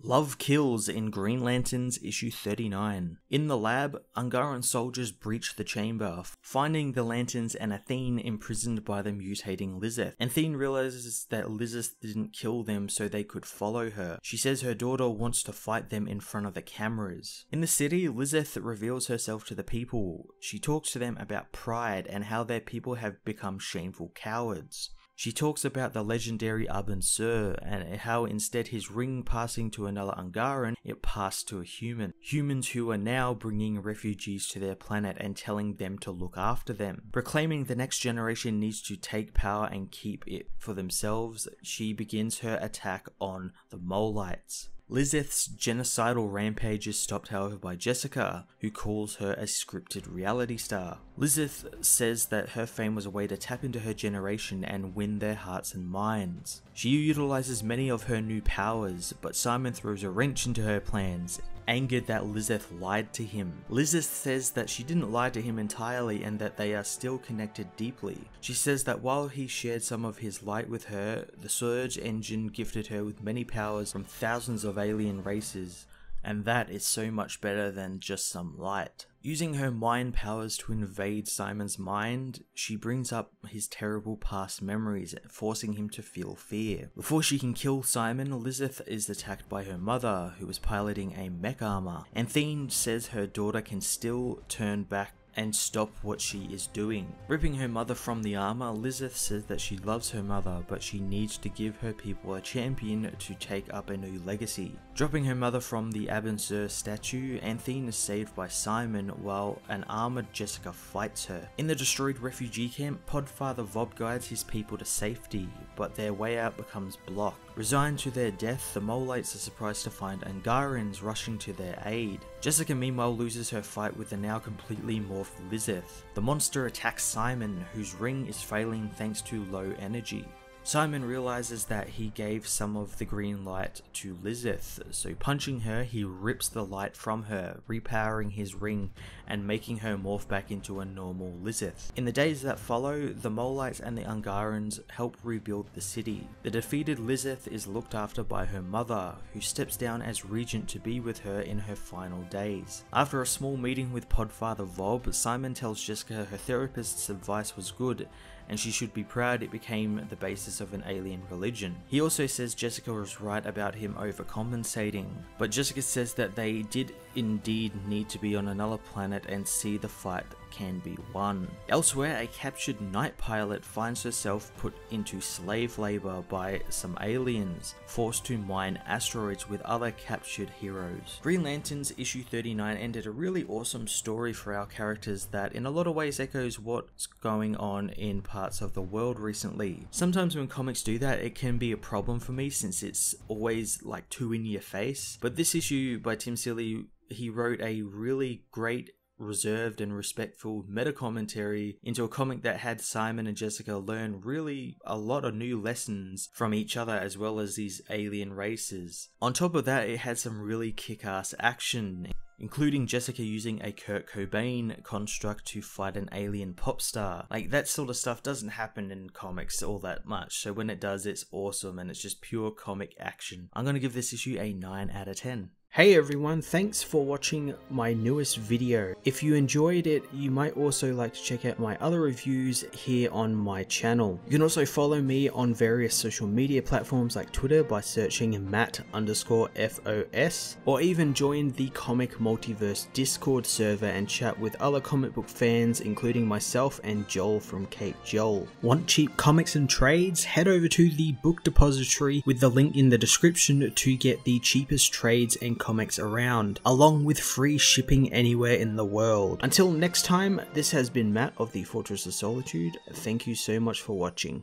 Love kills in Green Lanterns issue 39. In the lab, Ungaran soldiers breach the chamber, finding the Lanterns and Athene imprisoned by the mutating Lizeth. Athene realizes that Lizeth didn't kill them so they could follow her. She says her daughter wants to fight them in front of the cameras. In the city, Lizeth reveals herself to the people. She talks to them about pride and how their people have become shameful cowards. She talks about the legendary Sur and how instead his ring passing to another Ungaran, it passed to a human. Humans who are now bringing refugees to their planet and telling them to look after them. Proclaiming the next generation needs to take power and keep it for themselves, she begins her attack on the Molites. Lizeth's genocidal rampage is stopped however by Jessica, who calls her a scripted reality star. Lizeth says that her fame was a way to tap into her generation and win their hearts and minds. She utilizes many of her new powers, but Simon throws a wrench into her plans, angered that Lizeth lied to him. Lizeth says that she didn't lie to him entirely and that they are still connected deeply. She says that while he shared some of his light with her, the Surge engine gifted her with many powers from thousands of alien races, and that is so much better than just some light. Using her mind powers to invade Simon's mind, she brings up his terrible past memories, forcing him to feel fear. Before she can kill Simon, Lizeth is attacked by her mother, who is piloting a mech armor. Athene says her daughter can still turn back and stop what she is doing. Ripping her mother from the armor, Lizeth says that she loves her mother, but she needs to give her people a champion to take up a new legacy. Dropping her mother from the Sur statue, Athene is saved by Simon while an armored Jessica fights her. In the destroyed refugee camp, Podfather Vob guides his people to safety, but their way out becomes blocked. Resigned to their death, the Molites are surprised to find Ungarans rushing to their aid. Jessica meanwhile loses her fight with the now completely morphed Lizeth. The monster attacks Simon, whose ring is failing thanks to low energy. Simon realizes that he gave some of the green light to Lizeth, so punching her, he rips the light from her, repowering his ring and making her morph back into a normal Lizeth. In the days that follow, the Molites and the Ungarans help rebuild the city. The defeated Lizeth is looked after by her mother, who steps down as regent to be with her in her final days. After a small meeting with Podfather Vob, Simon tells Jessica her therapist's advice was good, and she should be proud it became the basis of an alien religion. He also says Jessica was right about him overcompensating, but Jessica says that they did indeed need to be on another planet and see the fight can be won. Elsewhere, a captured night pilot finds herself put into slave labor by some aliens, forced to mine asteroids with other captured heroes. Green Lanterns issue 39 ended a really awesome story for our characters that in a lot of ways echoes what's going on in parts of the world recently. Sometimes when comics do that, it can be a problem for me since it's always like too in your face, but this issue by Tim Seeley, he wrote a really great, reserved and respectful meta commentary into a comic that had Simon and Jessica learn really a lot of new lessons from each other as well as these alien races. On top of that, it had some really kick-ass action, including Jessica using a Kurt Cobain construct to fight an alien pop star. Like, that sort of stuff doesn't happen in comics all that much, so when it does, it's awesome and it's just pure comic action. I'm gonna give this issue a 9 out of 10. Hey everyone, thanks for watching my newest video. If you enjoyed it, you might also like to check out my other reviews here on my channel. You can also follow me on various social media platforms like Twitter by searching Matt_FOS, or even join the Comic Multiverse Discord server and chat with other comic book fans, including myself and Joel from Cape Joel. Want cheap comics and trades? Head over to the book depository with the link in the description to get the cheapest trades and comics around, along with free shipping anywhere in the world. Until next time, this has been Matt of the Fortress of Solitude. Thank you so much for watching.